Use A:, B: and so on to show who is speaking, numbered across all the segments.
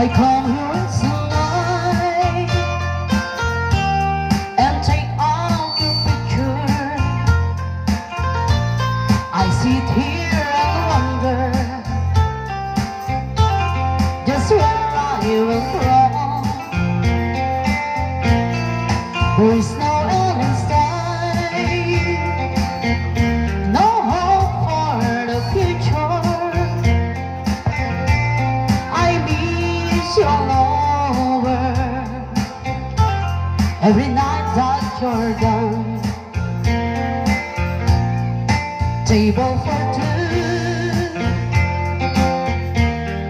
A: I come here tonight and take out your picture. I sit here and wonder just where I will from. There is no end in sight, no hope for the future. I miss you all over every night that you're gone. Table for two,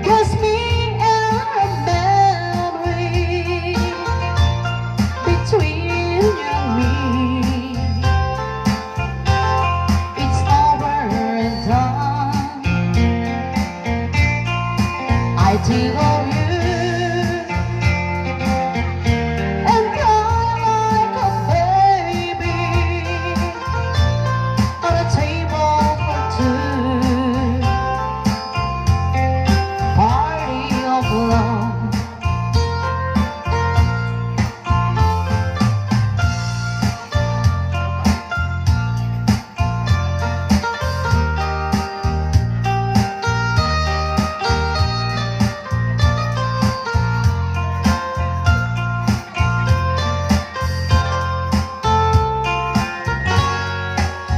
A: just me and a memory between you and me. It's over and done. I think of you and cry like a baby on a table for two. Party of love.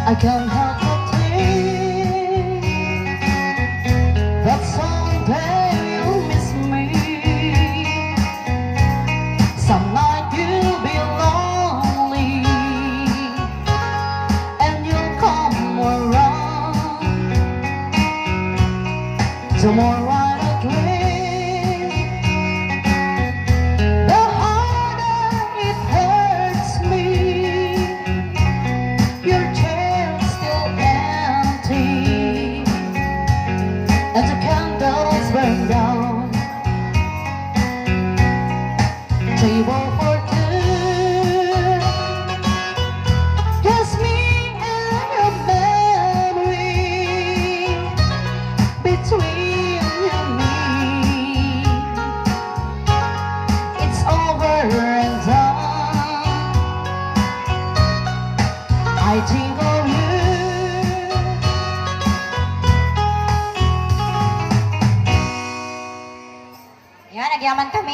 A: I can't help but think that someday you'll miss me. Some night you'll be lonely and you'll come around. Tomorrow I'll dream, the harder it hurts me. Your and the candles burn down. Table for two, just me and your memory between you and me. It's over and done. I think of you.
B: Yan, nagyaman kami.